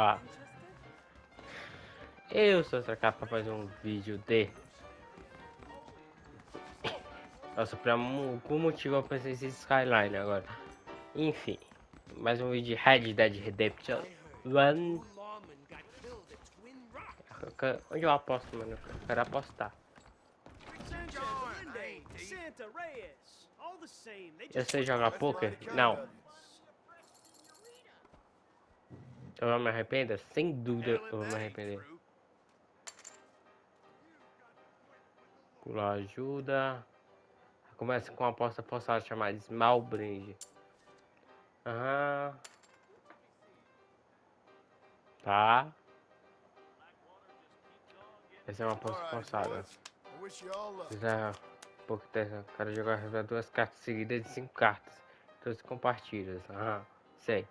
Olá, eu sou Astracar para fazer um vídeo de... Nossa, por algum motivo eu pensei em Skyline agora. Enfim, mais um vídeo de Red Dead Redemption 1. Onde eu aposto, mano? Eu quero apostar. Eu sei jogar poker? Não. Eu vou me arrepender? Sem dúvida eu vou me arrepender. Pula ajuda. Começa com uma aposta postada chamada Small Bridge. Aham. Tá. Essa é uma aposta postada. Já pouco tempo. Quero jogar duas cartas seguidas de 5 cartas. 12 compartilhas. Aham. Sei.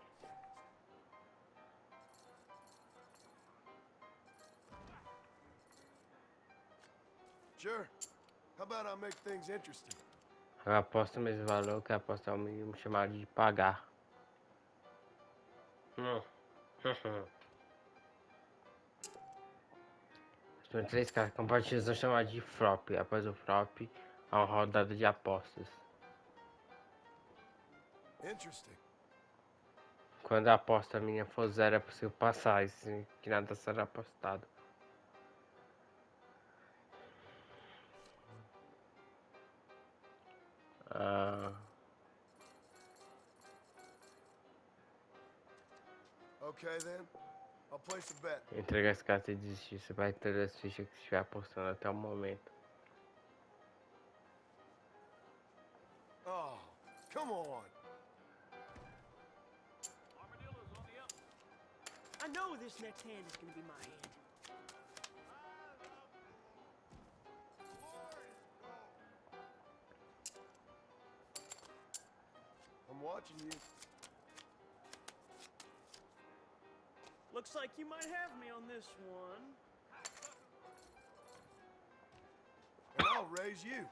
Sure. How about I make things interesting? Eu aposto o mesmo valor que apostar o mínimo chamado de pagar. São 3 cartas compartilhadas são chamadas de flop. Após o flop, há uma rodada de apostas. Interesting. Quando a aposta minha for 0, é possível passar. Isso que nada será apostado. Okay then. I'll place a bet. Entrega as cartas e desistir. Você vai ter as fichas que estiver apostando até o momento. Oh, come on. I know this next hand is gonna be my hand. I'm watching you. Looks like you might have me on this one. And I'll raise you.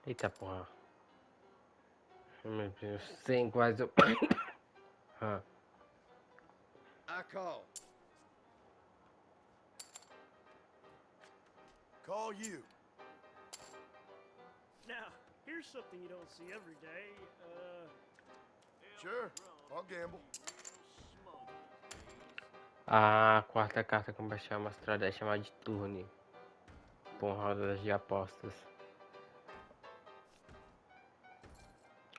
Eita porra. Meu Deus, sem quase eu... I call. Call you. Now, here's something you don't see every day. Sure. I'll gamble. A quarta carta compartilhar mostrada é chamada de turno. Com rodas de apostas.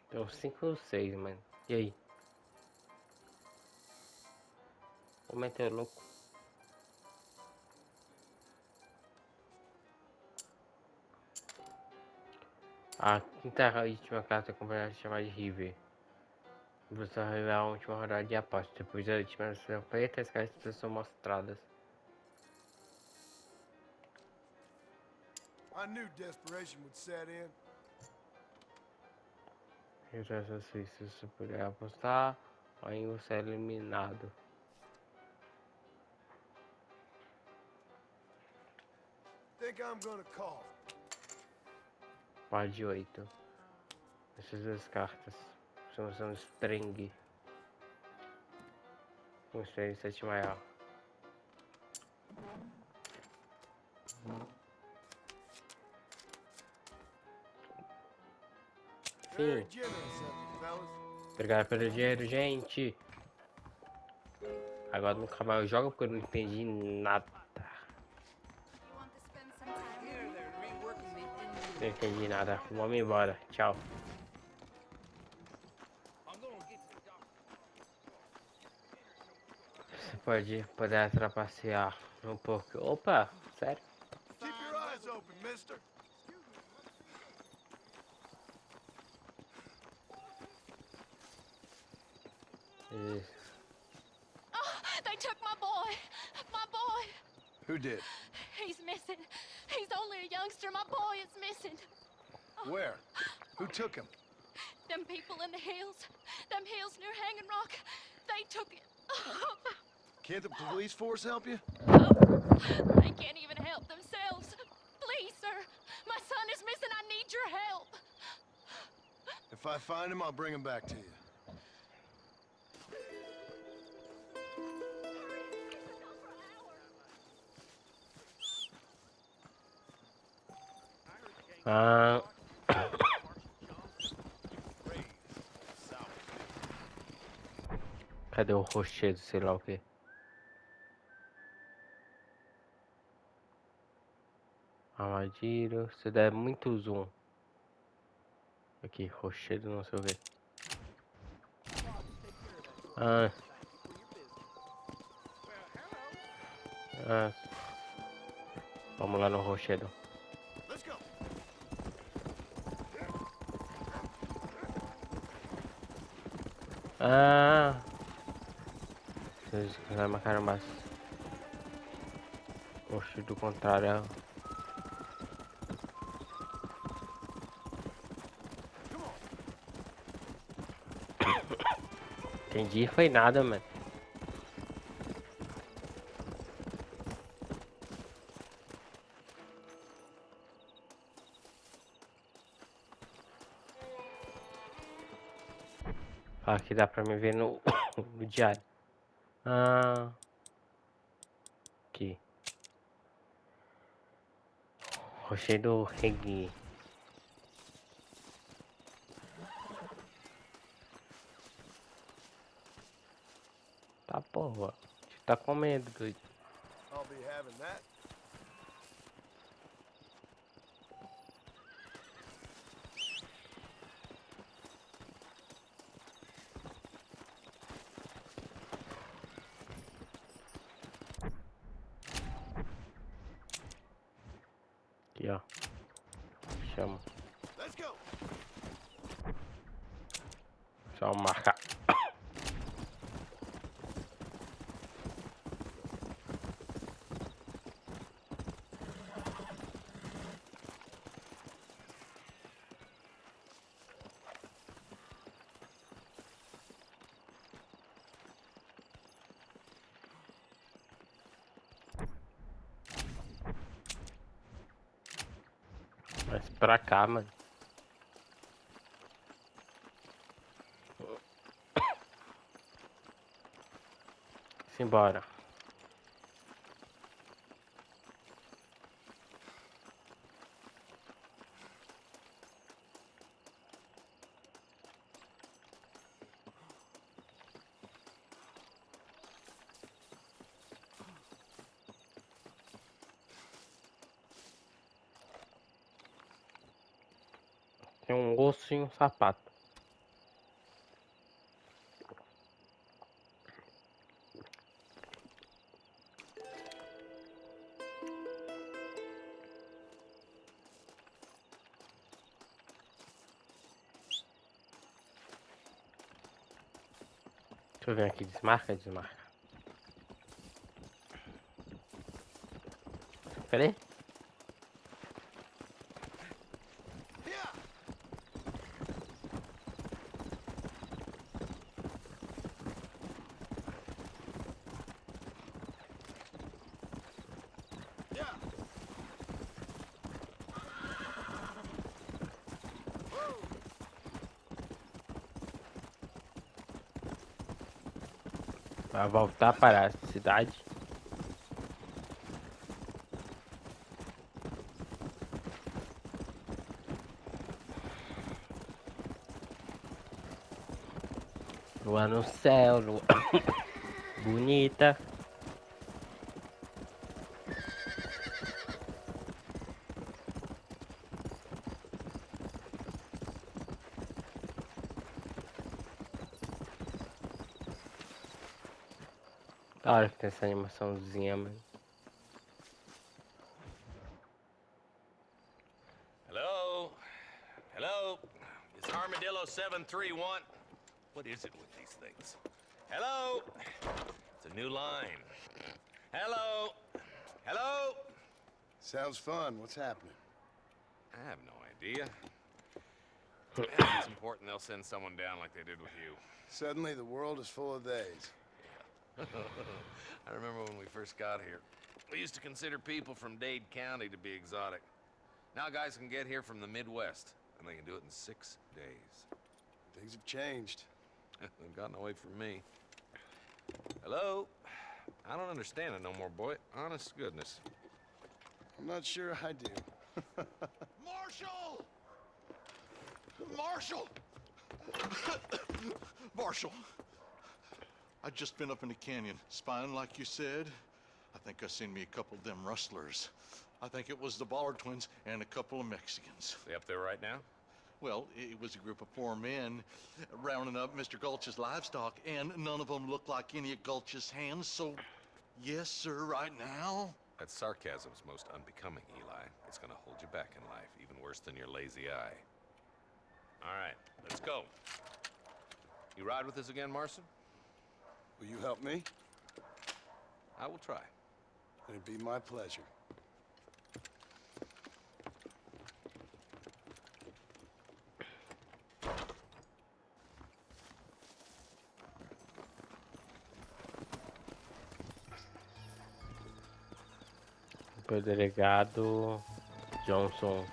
Então 5 ou 6, mano. E aí? Vou meter o louco. A quinta e última carta compartilhada é chamada de River. Você vai revelar a última rodada de apostas. Depois da última sessão preta, as cartas são mostradas. I knew desperation would set in. E se você puder apostar, aí você é eliminado. Think I'm gonna call. Par de 8. Essas duas cartas são string. Um string 7 maior. Very Sim. generous of you, fellas. Obrigado pelo dinheiro, gente. Agora nunca mais eu jogo porque eu não entendi nada. Não entendi nada. Vamos embora. Tchau. Você pode trapacear um pouco. Opa, sério? Keep your eyes open, mister. Isso. Oh, they took my boy. My boy. Who did? He's missing. He's only a youngster. My boy is missing. Where? Who took him? Them people in the hills. Them hills near Hanging Rock. They took it. Can't the police force help you? They can't even help themselves. Please, sir. My son is missing. I need your help. If I find him, I'll bring him back to you. Ah, cadê o rochedo, sei lá o que? Armadilho, você der muito zoom. Aqui, rochedo, não sei o que. Ah, ah, vamos lá no rochedo. Let's go. Ah, não é uma cara mais. Oxe, do contrário. Entendi, foi nada, mano. Aqui dá pra me ver no, no diário. Ah, aqui. Rochedo Reggae. Tá porra. Você tá comendo, doido. I'll be having that. Aqui, ó. Chama. Let's go. Só marcar. Mas pra cá, mano. Simbora. Tem um osso e um sapato. Deixa eu ver aqui. Desmarca, desmarca. Cadê? Yeah. Yeah. Vai voltar para a cidade. Lua no céu, lua bonita. Da hora que tem essa animaçãozinha, mano. Hello? Hello? Is Armadillo 731? What is it with these things? Hello? It's a new line. Hello? Hello? Sounds fun. What's happening? I have no idea. If it's important, they'll send someone down like they did with you. Suddenly, the world is full of theys. I remember when we first got here. We used to consider people from Dade County to be exotic. Now guys can get here from the Midwest, and they can do it in 6 days. Things have changed. They've gotten away from me. Hello? I don't understand it no more, boy. Honest to goodness. I'm not sure I do. Marshal! Marshal! Marshal, I just been up in the canyon, spying like you said. I think I seen me a couple of them rustlers. I think it was the Ballard twins and a couple of Mexicans. They up there right now? Well, it was a group of 4 men rounding up Mr. Gulch's livestock, and none of them looked like any of Gulch's hands, so yes, sir, right now. That sarcasm's most unbecoming, Eli. It's gonna hold you back in life, even worse than your lazy eye. All right, let's go. You ride with us again, Marson? Will you help me? I will try. It'd be my pleasure. Gado Johnson.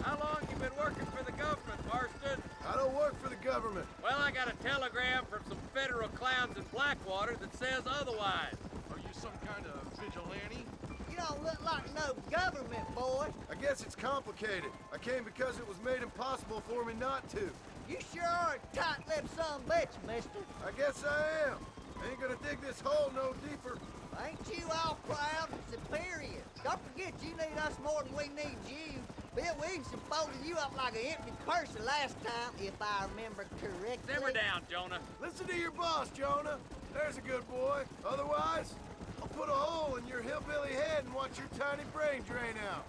How long you been working for the government, Marston? I don't work for the government. Well, I got a telegram from some federal clowns in Blackwater that says otherwise. Are you some kind of vigilante? You don't look like no government, boy. I guess it's complicated. I came because it was made impossible for me not to. You sure are a tight-lipped son of a bitch, mister. I guess I am. I ain't gonna dig this hole no deeper. Ain't you all proud and superior? Don't forget you need us more than we need you. Bill Williamson folded you up like an empty purse the last time, if I remember correctly. Simmer down, Jonah. Listen to your boss, Jonah. There's a good boy. Otherwise, I'll put a hole in your hillbilly head and watch your tiny brain drain out.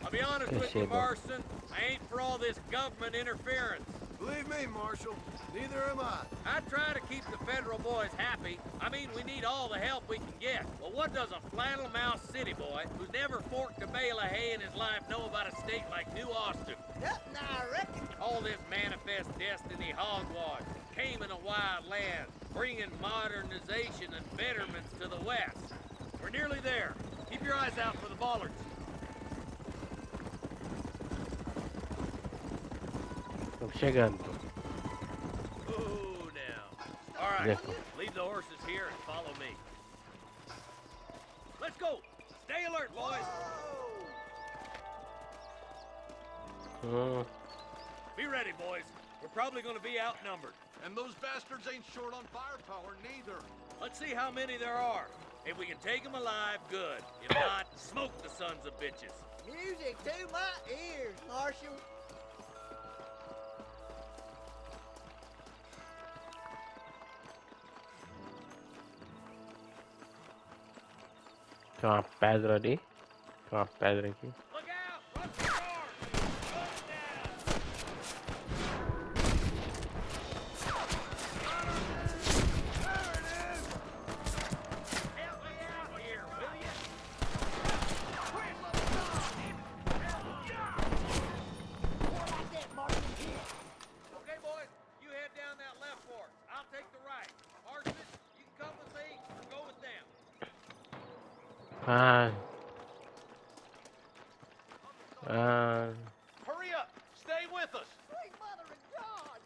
I'll be honest with you, Marston. I ain't for all this government interference. Believe me, Marshal, neither am I. I try to keep the federal boys happy. I mean, we need all the help we can get. But what does a flannel mouse city boy who's never forked a bale of hay in his life know about a state like New Austin? Nothing, I reckon. All this manifest destiny hogwash came in a wild land, bringing modernization and betterments to the west. We're nearly there. Keep your eyes out for the Ballards. Chegando. Ooh, now. All right, leave the horses here and follow me. Let's go. Stay alert, boys. Be ready, boys. We're probably going to be outnumbered. And those bastards ain't short on firepower, neither. Let's see how many there are. If we can take them alive, good. If not, smoke the sons of bitches. Music to my ears, Marshal. Tem uma pedra ali. Tem uma pedra aqui. Look out! What's the door? Put it down! There it is! Help me out here, will you? Okay, boys, you head down that left fork. I'll take the right. Marston, you can come with me or go with them. Hurry up! Stay with us! Sweet mother of God!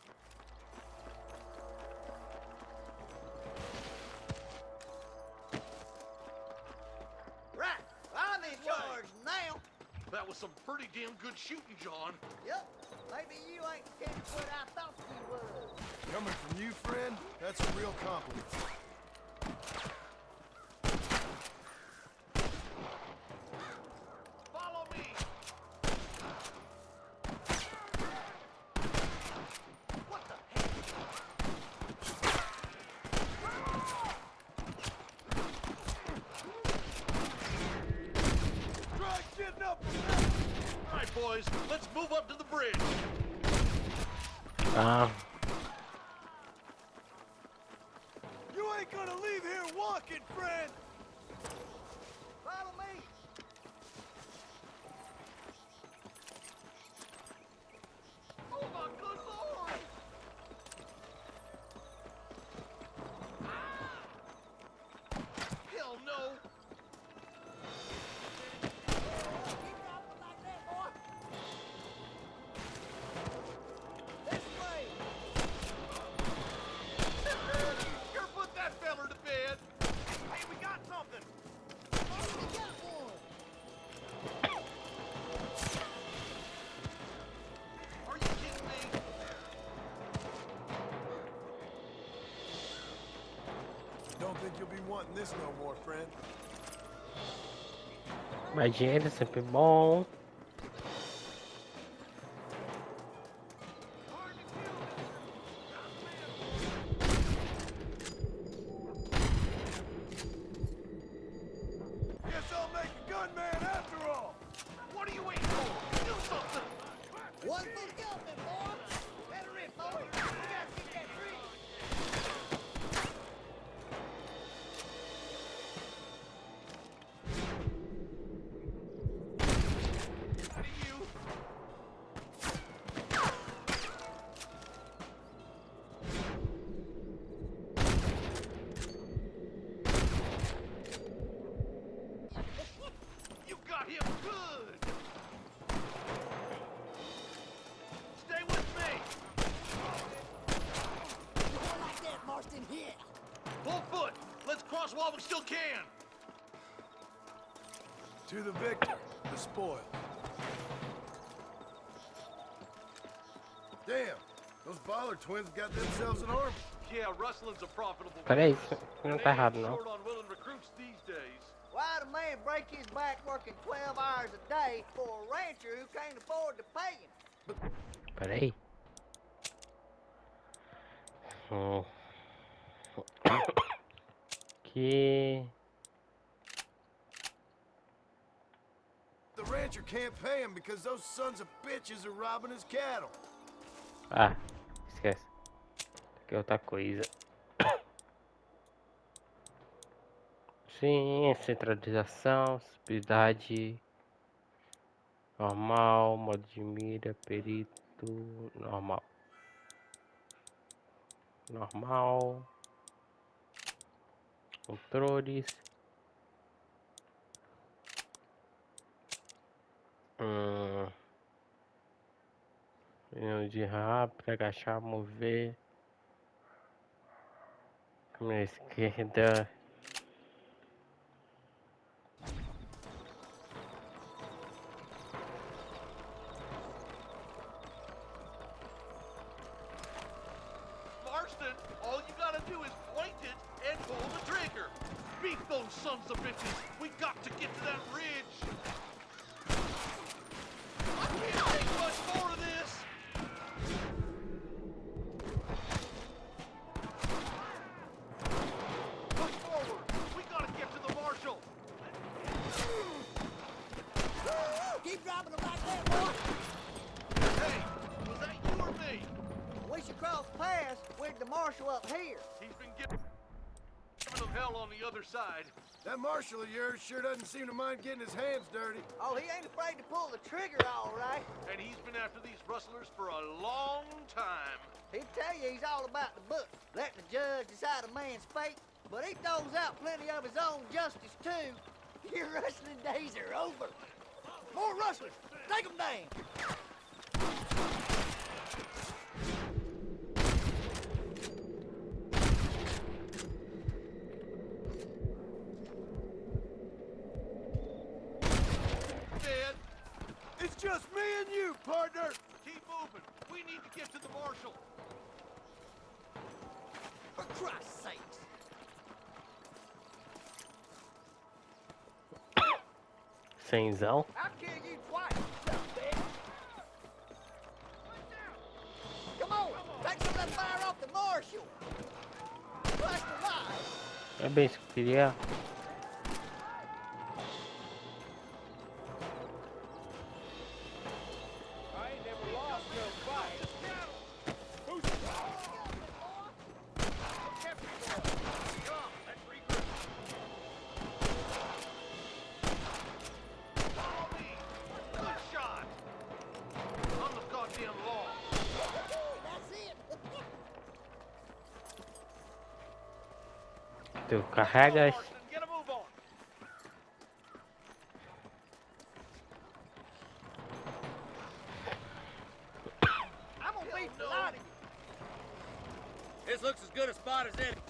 Right, I'm in charge now. That was some pretty damn good shooting, John. Yep, maybe you ain't the tenderfoot I thought you was. Coming from you, friend, that's a real compliment. Follow me! What the heck? Try getting up from there! All right, boys, let's move up to the bridge. You ain't gonna leave here walking, friend! Follow me. Oh, my good Lord! Hell no! Keep dropping like that, boy. This way. Sure put that feller to bed. Hey, we got something! wanting this no more, friend. Mais dinheiro é sempre bom. Guess I'll make a gunman after all. What are you waiting for? Do something! One for the government, boy. Better in, boy. We gotta get that bridge. You got him good! Stay with me! More like that, Marston, here. Full foot! Let's cross while we still can! To the victor, the spoil. Damn, those Baller twins got themselves an army. Yeah, rustling's a profitable Peraí, business. não They tá ain't errado não. short on willing recruits these days. Why'd a man break his back working 12 hours a day for a rancher who can't afford to pay him? Peraí. Que... The rancher can't pay him because those sons of bitches are robbing his cattle. Ah, esquece. Que é outra coisa. Sim, centralização, acessibilidade, normal, modo de mira, perito, normal. Normal. Controles. Menu de rápido, agachar, mover. Câmera esquerda. Marston, all you gotta do is point it and pull the trigger. Beat those sons of bitches. We got to get to that ridge. I can't take much more of this. Push forward. We gotta get to the marshal. Keep dropping them like that, boy. Hey, was that you or me? We should cross paths with the marshal up here. He's been giving them hell on the other side. That marshal of yours sure doesn't seem to mind getting his hands dirty. Oh, he ain't afraid to pull the trigger, all right. And he's been after these rustlers for a long time. He'd tell you he's all about the book, letting the judge decide a man's fate, but he throws out plenty of his own justice, too. Your rustling days are over. More rustlers! Take them down! Dead. It's just me and you, partner. Keep moving. We need to get to the marshal. For Christ's sakes! Cenzão. I'll kill you twice, son of a bitch. Come on, take some of that fire off the marshal. Trust the lies. É bem isso que eu queria. I ain't never lost no fight. Who's Come, let's regroup. Follow me. Good shot. I'm the goddamn law. That's it. Tu carregas. Marston, get a move on. I'm gonna beat the lot of you. This looks as good a spot as any.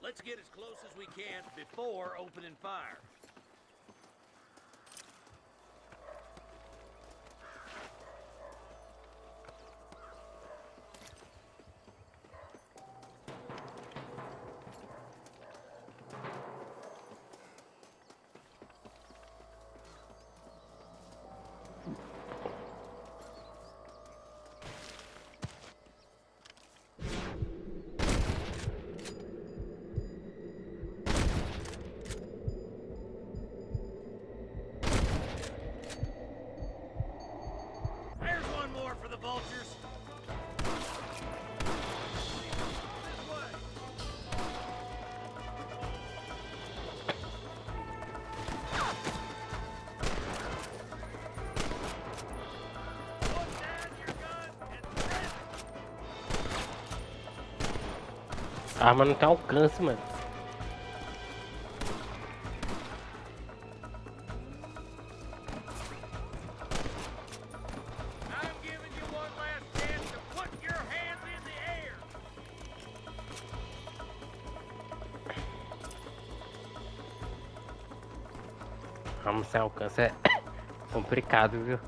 Let's get as close as we can before opening fire. A arma não tem alcance, mano. I'm giving you one last chance to put your hands in the air. Arma sem alcance é complicado, viu?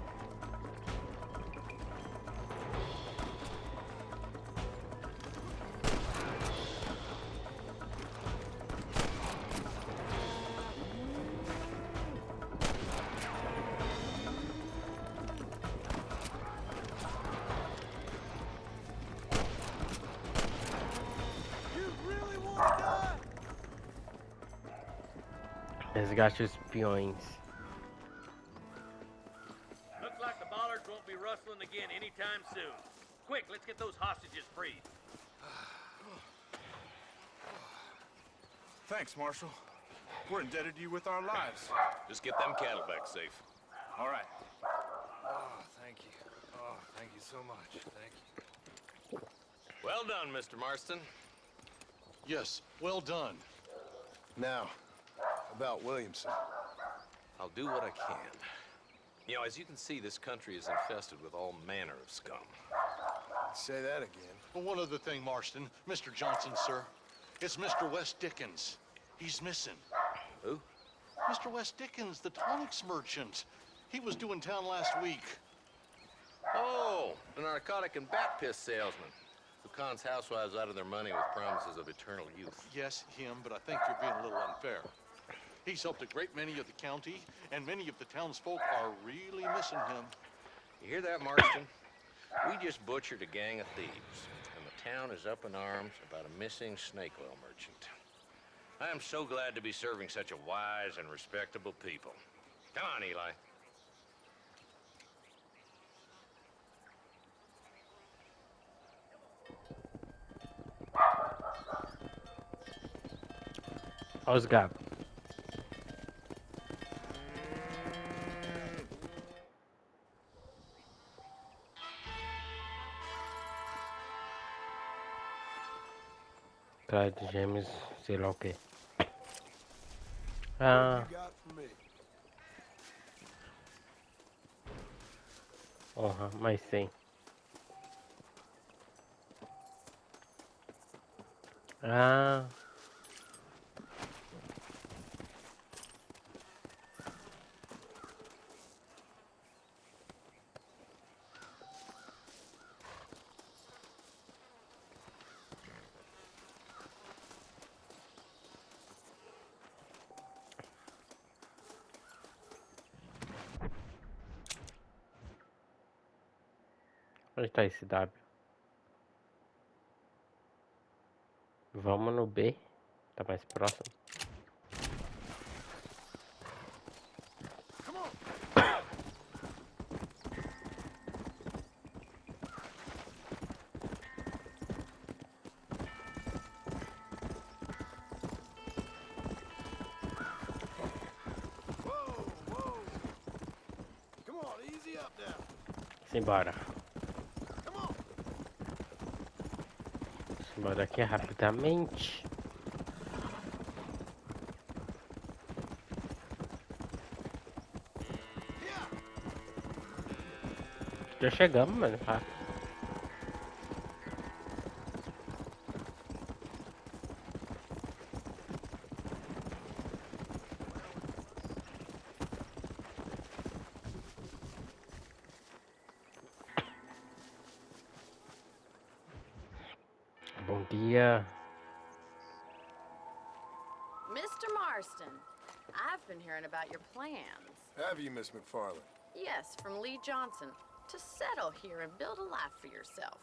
You really want to die? Resgate os peões. Looks like the bollards won't be rustling again anytime soon. Quick, let's get those hostages freed. Thanks, Marshal. We're indebted to you with our lives. Just get them cattle back safe. All right. Oh, thank you. Oh, thank you so much. Thank you. Well done, Mr. Marston. Yes, well done. Now, about Williamson. I'll do what I can. You know, as you can see, this country is infested with all manner of scum. Say that again. Well, one other thing, Marston. Mr. Johnson, sir. It's Mr. West Dickens. He's missing. Who? Mr. West Dickens, the tonics merchant. He was due in town last week. Oh, the narcotic and bat piss salesman who cons housewives out of their money with promises of eternal youth. Yes, him, but I think you're being a little unfair. He's helped a great many of the county, and many of the townsfolk are really missing him. You hear that, Marston? We just butchered a gang of thieves, and the town is up in arms about a missing snake oil merchant. I am so glad to be serving such a wise and respectable people. Come on, Eli. Olha os gados. Atrás de gêmeos, sei lá o que. Ah, What you got for me? honra, mais 100. Ah. Onde tá esse W? Vamos no B. Tá mais próximo. Whoa, whoa. Come on, easy up now. Simbora. Come on. Simbora aqui rapidamente. Já chegamos, mano. Tá? Bom dia. Mr. Marston, I've been hearing about your plans. Have you, Miss McFarland? Yes, from Lee Johnson, to settle here and build a life for yourself.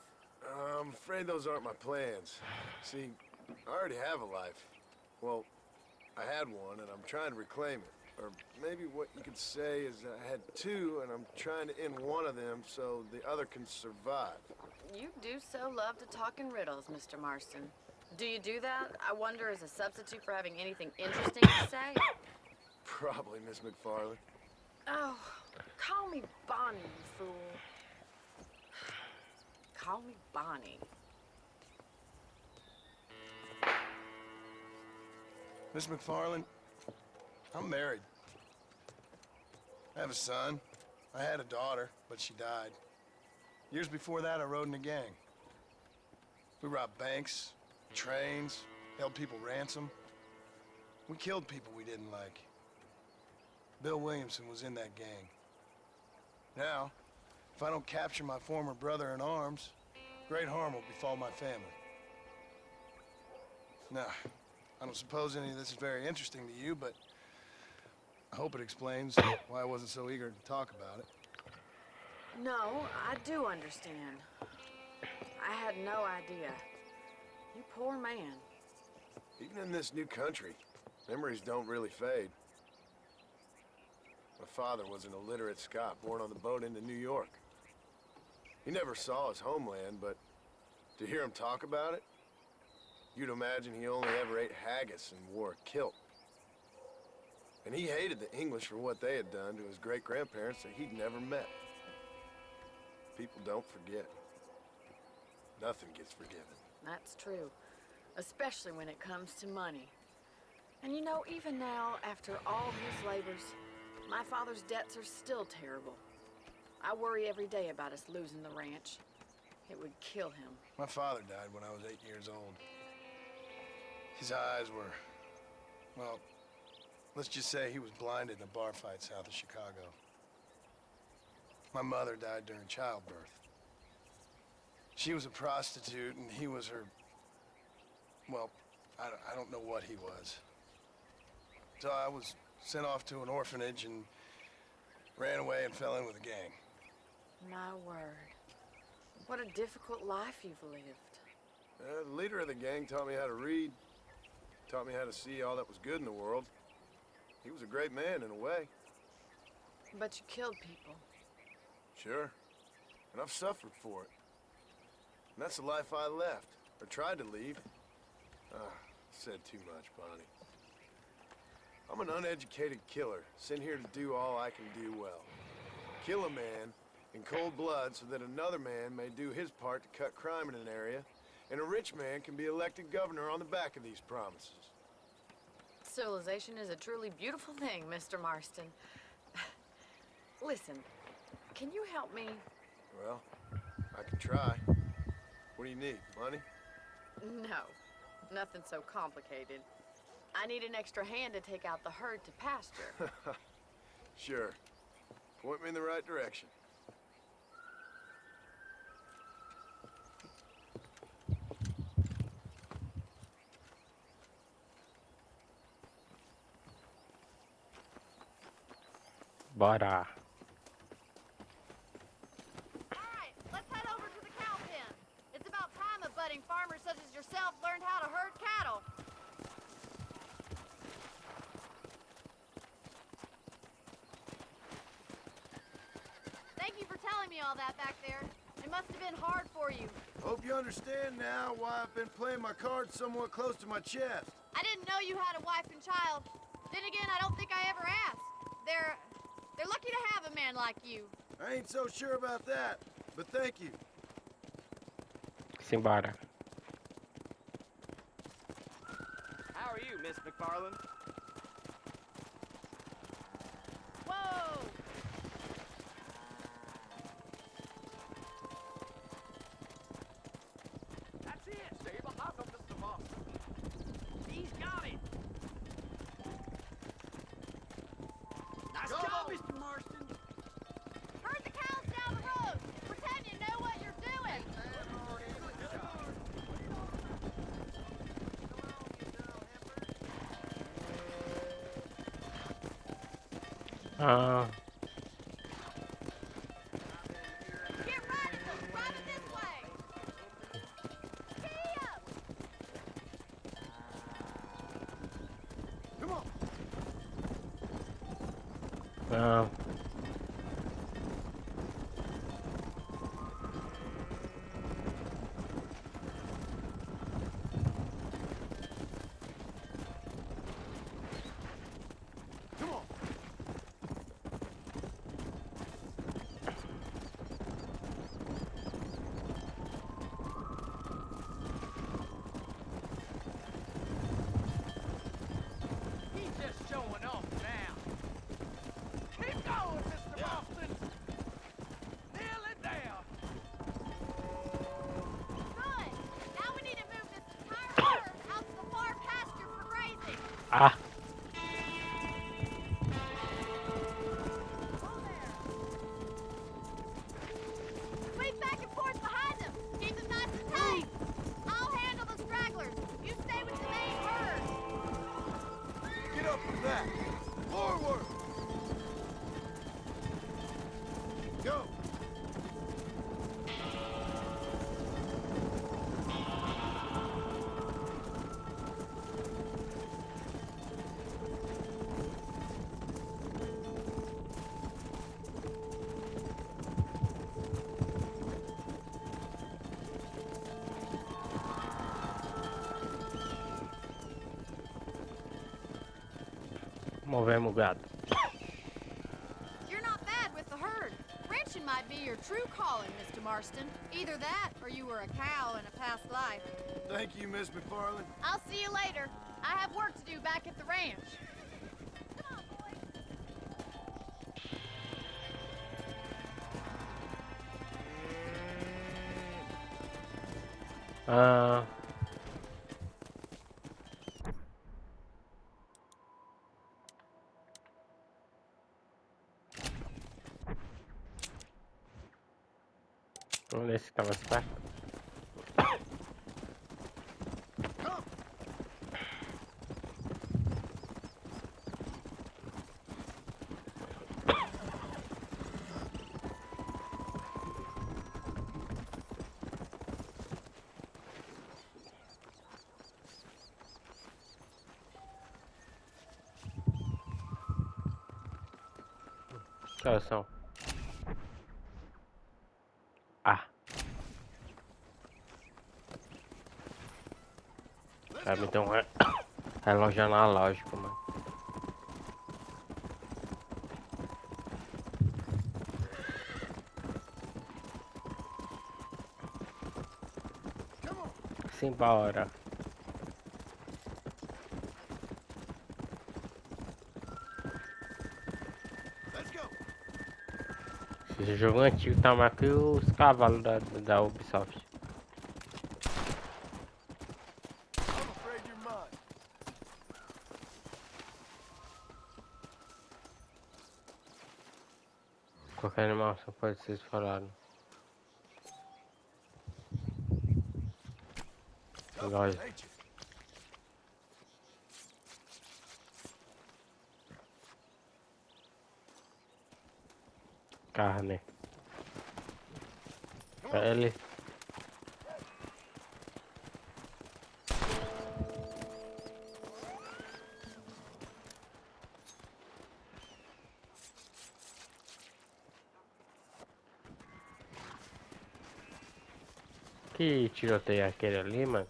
I'm afraid those aren't my plans. See, I already have a life. Well, I had one, and I'm trying to reclaim it. Or maybe what you could say is I had two, and I'm trying to end one of them so the other can survive. You do so love to talk in riddles, Mr. Marston. Do you do that, I wonder, as a substitute for having anything interesting to say? Probably, Miss McFarland. Oh, call me Bonnie, you fool. Call me Bonnie. Miss McFarland, I'm married. I have a son. I had a daughter, but she died. Years before that, I rode in a gang. We robbed banks, trains, held people ransom. We killed people we didn't like. Bill Williamson was in that gang. Now, if I don't capture my former brother in arms, great harm will befall my family. Now, I don't suppose any of this is very interesting to you, but I hope it explains why I wasn't so eager to talk about it. No, I do understand. I had no idea. You poor man. Even in this new country, memories don't really fade. My father was an illiterate Scot born on the boat into New York. He never saw his homeland, but to hear him talk about it, you'd imagine he only ever ate haggis and wore a kilt. And he hated the English for what they had done to his great-grandparents that he'd never met. People don't forget. Nothing gets forgiven. That's true. Especially when it comes to money. And you know, even now, after all his labors, my father's debts are still terrible. I worry every day about us losing the ranch. It would kill him. My father died when I was 8 years old. His eyes were, well, let's just say he was blinded in a bar fight south of Chicago. My mother died during childbirth. She was a prostitute and he was her, well, I don't know what he was. So I was sent off to an orphanage and ran away and fell in with a gang. My word. What a difficult life you've lived. The leader of the gang taught me how to read, taught me how to see all that was good in the world. He was a great man in a way. But you killed people. Sure. And I've suffered for it. And that's the life I left, or tried to leave. Said too much, Bonnie. I'm an uneducated killer, sent here to do all I can do well. Kill a man in cold blood so that another man may do his part to cut crime in an area, and a rich man can be elected governor on the back of these promises. Civilization is a truly beautiful thing, Mr. Marston. Listen, can you help me? Well, I can try. What do you need, money? No, nothing so complicated. I need an extra hand to take out the herd to pasture. Sure. Point me in the right direction. Bora. Alright, let's head over to the cow pen. It's about time a budding farmer such as yourself learned how to herd cattle. Thank you for telling me all that back there. It must have been hard for you. Hope you understand now why I've been playing my cards somewhat close to my chest. I didn't know you had a wife and child. Then again, I don't think I ever asked. They're lucky to have a man like you. I ain't so sure about that, but thank you. Simbora. How are you, Miss McFarland? Whoa! That's it. Stay behind them, Mr. Marston. He's got it. Nice job, Mr. Marston. Herd the cows down the road. Pretend you know what you're doing. Get radical. Run it this way. Giddy up. Come on. Come on. Movemos o gado. You're not bad with the herd. Ranching might be your true calling, Mr. Marston. Either that, or you were a cow in a past life. Thank you, Miss McFarland. I'll see you later. I have work to do back at the ranch. Come on, boy. Vamos ver se tá mais perto. Que horas são? Ah. Vai me dar um relógio analógico, mano. Simbora. Esse jogo antigo tá mais que os cavalos da Ubisoft. Qualquer animal só pode ser explorado. Lógico. Carne. Pele. Que tiroteio é aquele ali, mano?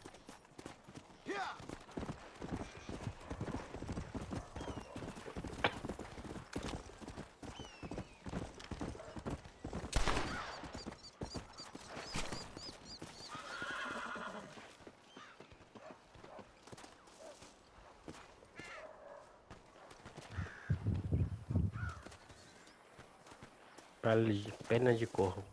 Pena de corvo.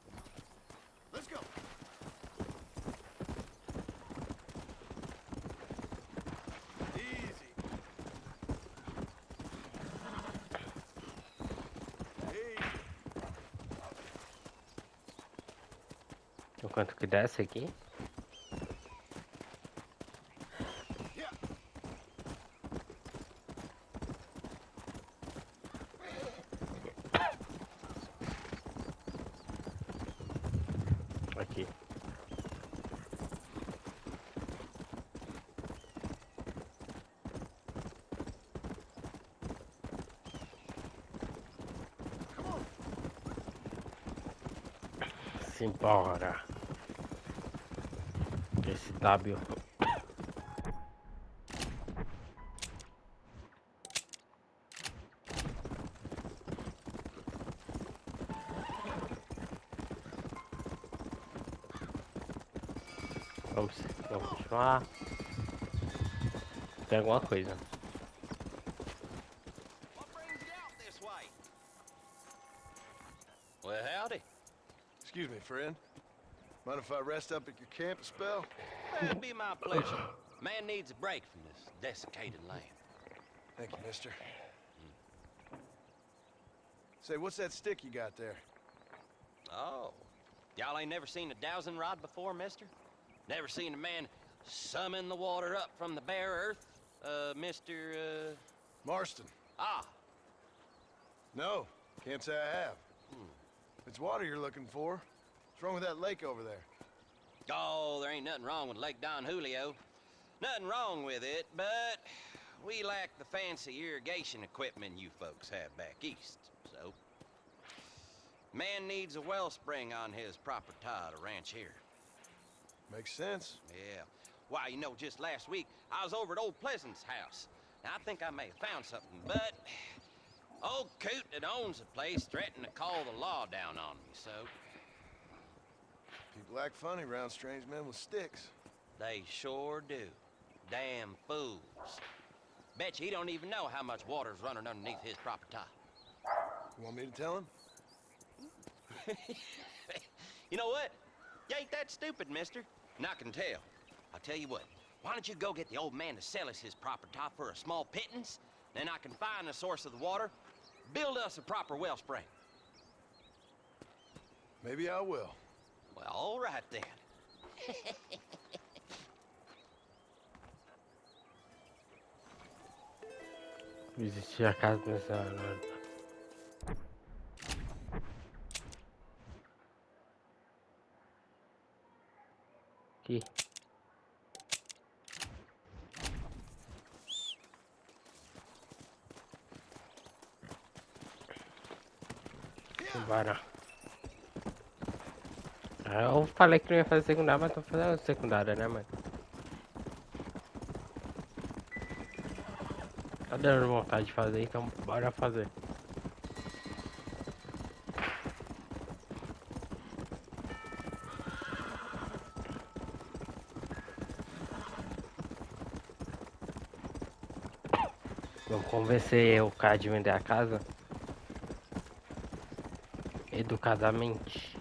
O quanto que desce aqui? Aqui. Simbora. Esse W. Vamos continuar. Tem alguma coisa. Well, howdy. Excuse me, friend. Mind if I rest up at your camp a spell? It'd be my pleasure. Man needs a break from this desiccated land. Thank you, mister. Say, what's that stick you got there? Oh, y'all ain't never seen a dowsing rod before, mister? Never seen a man summon the water up from the bare earth? Mr. Marston. Ah. No, can't say I have. It's water you're looking for. What's wrong with that lake over there? Oh, there ain't nothing wrong with Lake Don Julio. Nothing wrong with it, but we lack the fancy irrigation equipment you folks have back east, so. Man needs a wellspring on his proper tie to ranch here. Makes sense. Yeah. Why, you know, just last week, I was over at old Pleasant's house, I think I may have found something, but old coot that owns the place threatened to call the law down on me, so People act funny around strange men with sticks. they sure do. Damn fools. Bet you he don't even know how much water's running underneath his property. You want me to tell him? You know what? You ain't that stupid, mister. And I can tell. I'll tell you what. Why don't you go get the old man to sell us his property for a small pittance? Then I can find the source of the water, build us a proper wellspring. Maybe I will. Well, all right then. Existia a casa nessa. Aqui. Bora. Eu falei que não ia fazer secundária, mas tô fazendo secundária, né, mano? Tá dando vontade de fazer, então bora fazer. Vamos convencer o cara de vender a casa educadamente.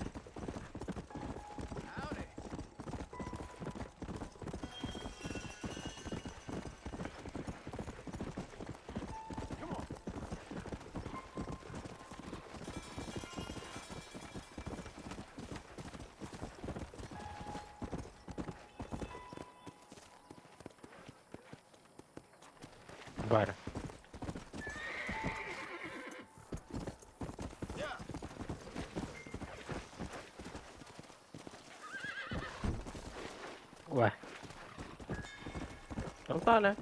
Bora. Ué. Então tá, né?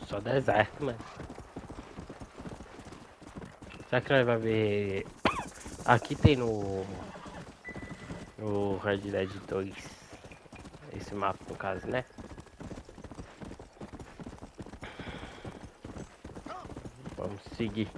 Só deserto, mano. Será que nós vai ver... Aqui tem no Red Dead 2 esse mapa, no caso, né? Vamos seguir.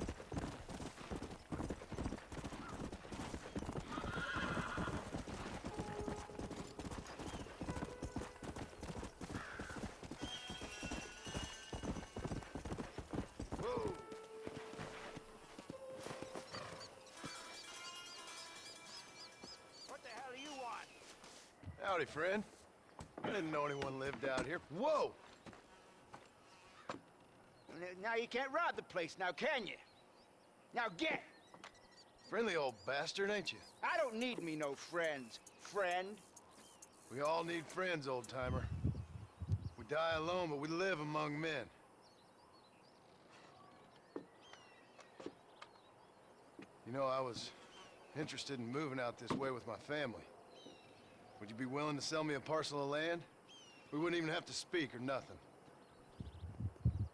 Howdy, friend. I didn't know anyone lived out here. Whoa! Now you can't rob the place now, can you? Now get! Friendly old bastard, ain't you? I don't need me no friends, friend. We all need friends, old-timer. We die alone, but we live among men. You know, I was interested in moving out this way with my family. Would you be willing to sell me a parcel of land? We wouldn't even have to speak or nothing.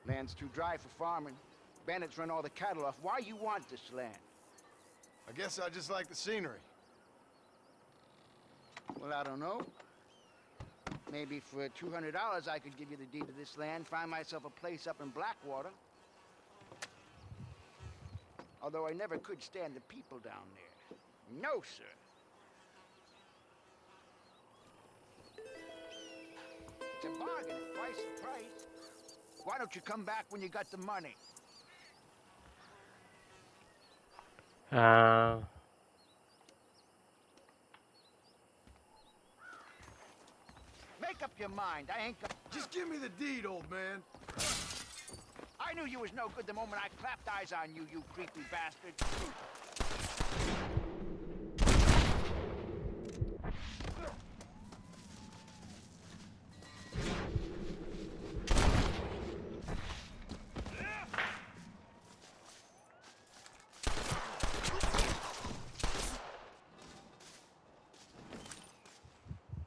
Land's too dry for farming. Bandits run all the cattle off. Why you want this land? I guess I just like the scenery. Well, I don't know. Maybe for $200 I could give you the deed to this land, find myself a place up in Blackwater. Although I never could stand the people down there. No, sir. It's a bargain at twice the price. Why don't you come back when you got the money? Make up your mind. I ain't gonna... Just give me the deed, old man. I knew you was no good the moment I clapped eyes on you, you creepy bastard.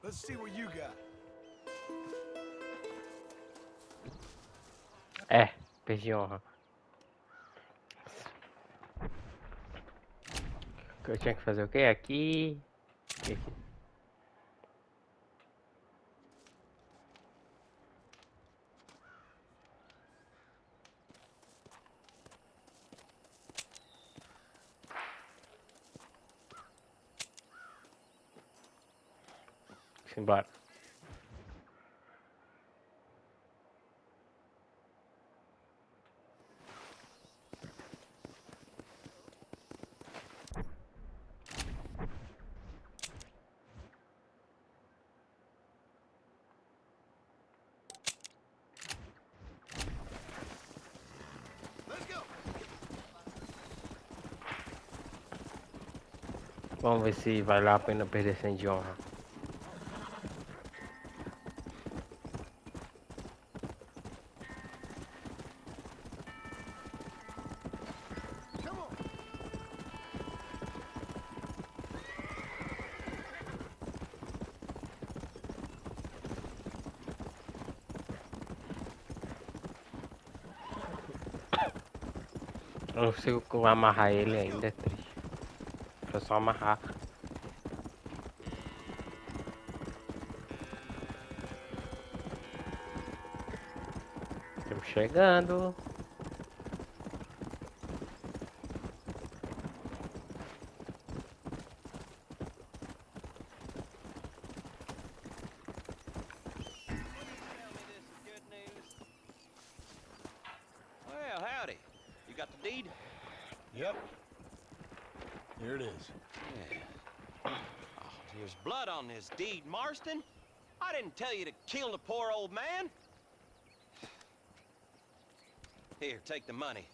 Let's see what you got. Perdi honra. Eu tinha que fazer o quê? Aqui. Aqui. Simbora. Vamos ver se vale a pena perder 100 de honra. Eu não consigo amarrar ele ainda, é triste. É só amarrar. Estamos chegando. Well, howdy. You got the deed? Yep. Here it is. Yeah. Oh, there's blood on this deed, Marston. I didn't tell you to kill the poor old man. Here, take the money.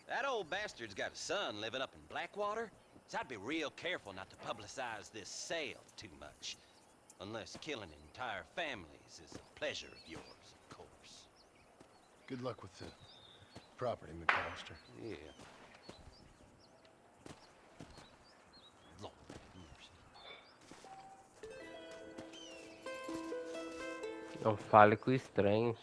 That old bastard's got a son living up in Blackwater, so I'd be real careful not to publicize this sale too much. Unless killing entire families is a pleasure of yours, of course. Good luck with the property, McAllister. Yeah. Lord have mercy. Não fale com estranhos.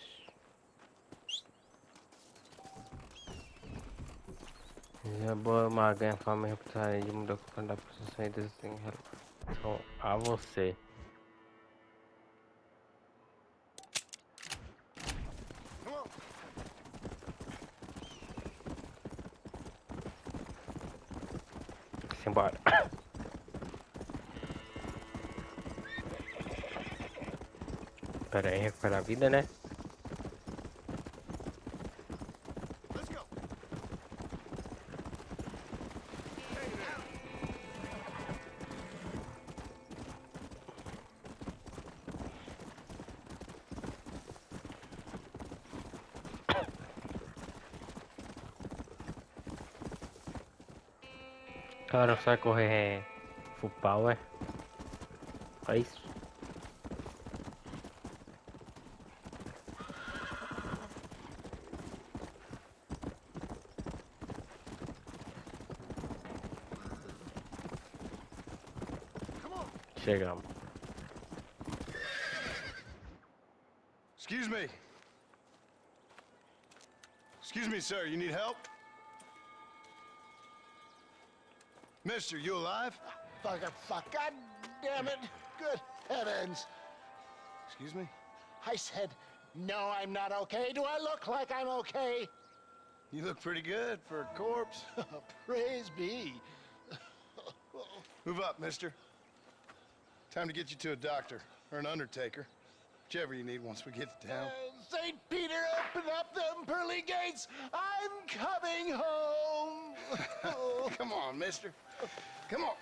Já boa ganha fama e reputação de mudar quando a posição ainda em relação a você. Simbora. Pera aí, recuperar a vida, né? Cara, só correr full power. É isso. Chegamos. Excuse me. Excuse me, sir. You need help? Mister, you alive? Fuck. God damn it. Good heavens. Excuse me? I said, no, I'm not okay. Do I look like I'm okay? You look pretty good for a corpse. Praise be. Move up, mister. Time to get you to a doctor or an undertaker. Whichever you need once we get to town. St. Peter, open up them pearly gates. I'm coming home. Come on, mister. Come on.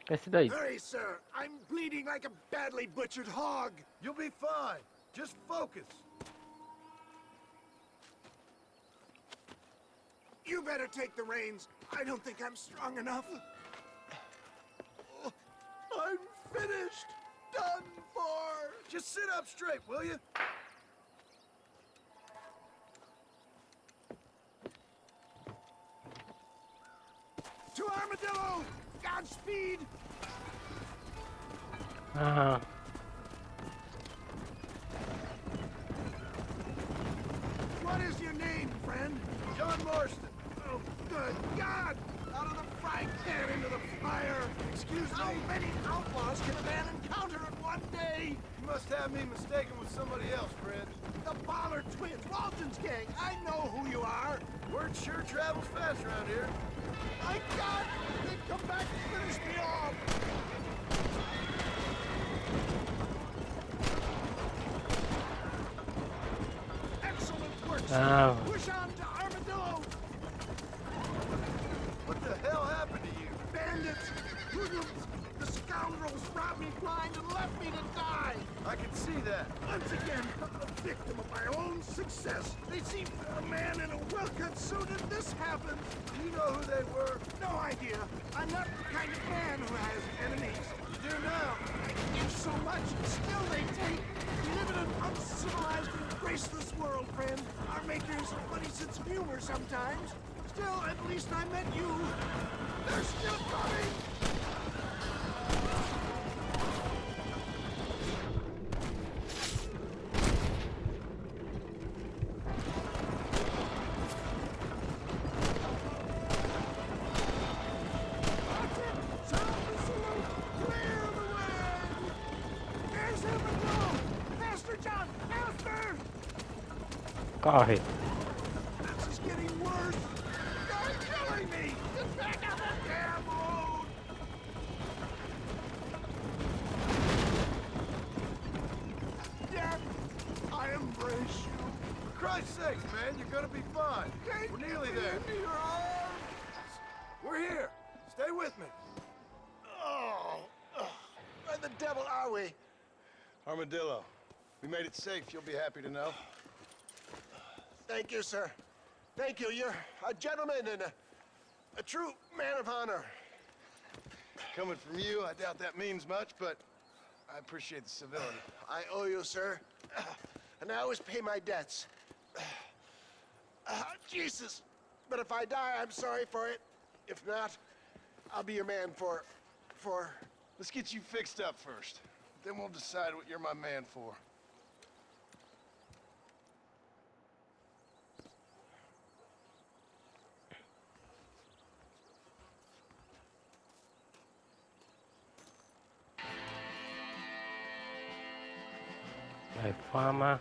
Esse daí. Hurry, sir. I'm bleeding like a badly butchered hog. You'll be fine. Just focus. You better take the reins. I don't think I'm strong enough. I'm finished. Done for. Just sit up straight, will you? To Armadillo! Godspeed! John Marston. Oh, good God! Out of the frying pan into the fire! Excuse How me? many outlaws can a man encounter in one day? You must have me mistaken with somebody else, Fred. The Ballard twins, Walton's gang. I know who you are. Word sure travels fast around here. My God! They've come back to finish me off! Excellent work, sir. Oh. Push on to Armadillo! What the hell happened to you? Bandits! Hoodlums! The scoundrels robbed me blind and left me to die! I can see that. Once again, a victim of my own success. They seemed a man in a well-cut suit and this happened. Do you know who they were? No idea. I'm not the kind of man who has enemies. You do now. I give so much, still they take. We live in an uncivilized and graceless world, friend. Our makers have funny sense of humor sometimes. Still, at least I met you. They're still coming! Corre. This is getting worse. They're killing me. Get back on the damn road. Death, I embrace you. For Christ's sakes, man, you're gonna be fine. We're nearly there. Into your arms. We're here. Stay with me. Oh, where the devil are we? Armadillo. We made it safe, you'll be happy to know. Thank you, sir. Thank you. You're a gentleman and a true man of honor. Coming from you, I doubt that means much, but I appreciate the civility. I owe you, sir. And I always pay my debts. Jesus. But if I die, I'm sorry for it. If not, I'll be your man for... Let's get you fixed up first. Then we'll decide what you're my man for. Vai fama.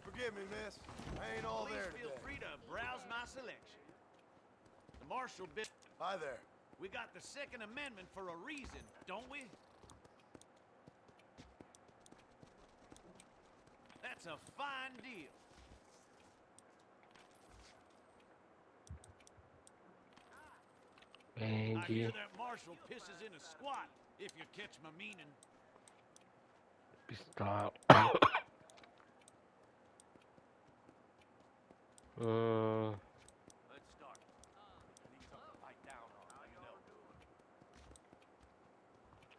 Forgive me, miss. I ain't all there Please feel today. free to browse my selection. The marshal bit. Hi there. We got the Second Amendment for a reason, don't we? That's a fine deal. I hear Vende that marshal pisses in a squat, if you catch my meaning. pistola. Let's start. Need something to bite down on, you know.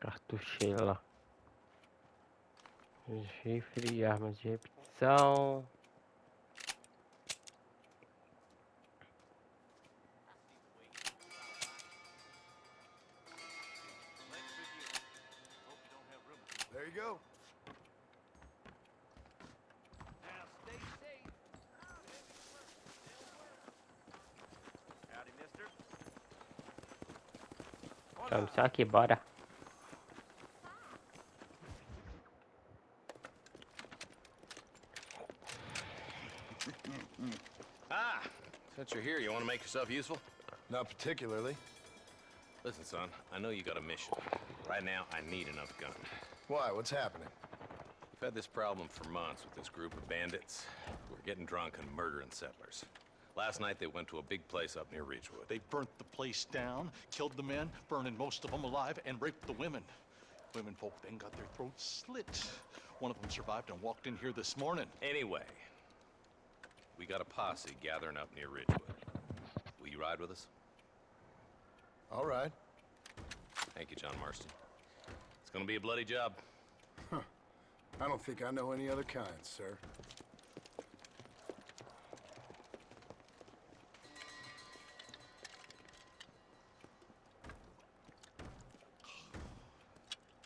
Cartucheira. Rifle, armas de repetição. There you go. Now stay safe. Howdy, mister. Vamos só aqui, bora. Ah, since you're here, you want to make yourself useful? Not particularly. Listen, son, I know you got a mission. Right now, I need another gun. Why? What's happening? We've had this problem for months with this group of bandits. We're getting drunk and murdering settlers. Last night, they went to a big place up near Ridgewood. They burnt the place down, killed the men, burning most of them alive, and raped the women. Women folk then got their throats slit. One of them survived and walked in here this morning. Anyway, we got a posse gathering up near Ridgewood. Will you ride with us? All right. Thank you, John Marston. It's gonna be a bloody job. I don't think I know any other kind, sir.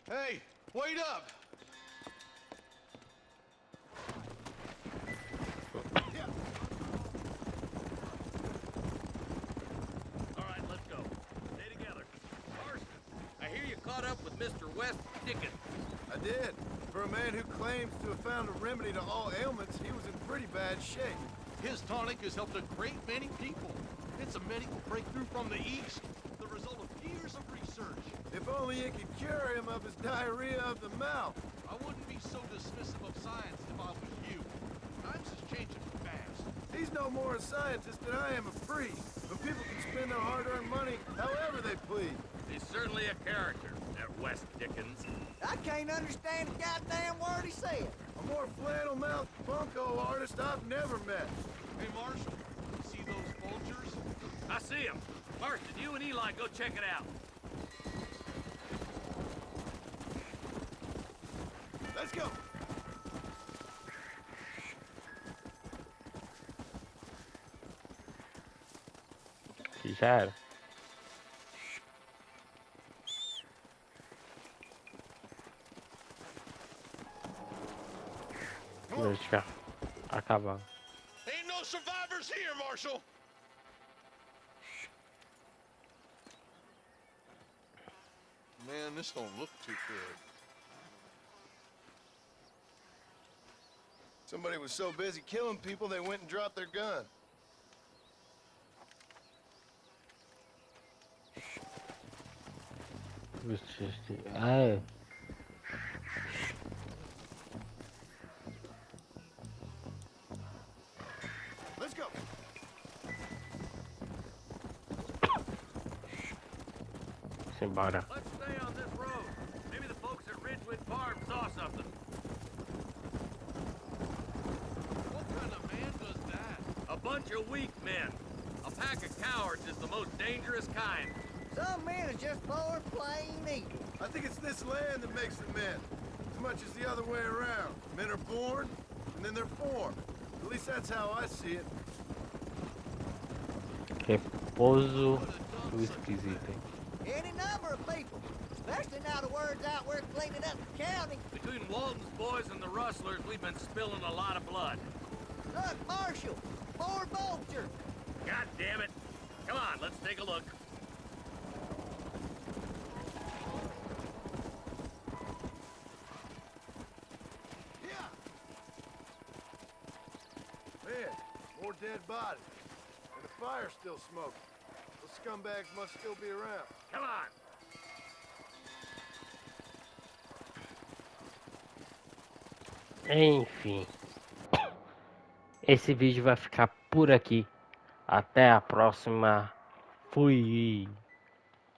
Hey, wait up! West Dickens. I did. For a man who claims to have found a remedy to all ailments, he was in pretty bad shape. His tonic has helped a great many people. It's a medical breakthrough from the East, the result of years of research. If only it could cure him of his diarrhea of the mouth. I wouldn't be so dismissive of science if I was you. Times is changing fast. He's no more a scientist than I am a priest. But people can spend their hard-earned money however they please. He's certainly a character, that West Dickens. I can't understand a goddamn word he said. A more flannel-mouthed bunko artist I've never met. Hey, Marshal, you see those vultures? I see him. Marston, you and Eli go check it out. Let's go. Já era. Deixa acabar. Ain't no survivors here, Marshal! Man, this don't look too good. Somebody was so busy killing people, they went and dropped their gun. Ah, Let's go. simbora. Let's stay on this road. Maybe the folks at Ridgewood Farm saw something. What kind of man does that? A bunch of weak men. A pack of cowards is the most dangerous kind. Some men are just born plain evil. I think it's this land that makes them men. As much as the other way around. Men are born, and then they're formed. At least that's how I see it. Repouso do esquisito. Any number of people, especially now the word's out we're cleaning up the county. Between Walton's boys and the rustlers, we've been spilling a lot of blood. Look, Marshal, more vultures. God damn it. Come on, let's take a look. Man, more dead bodies. And the fire's still smoking. Those scumbags must still be around. Come on. Enfim, esse vídeo vai ficar por aqui. Até a próxima. Fui.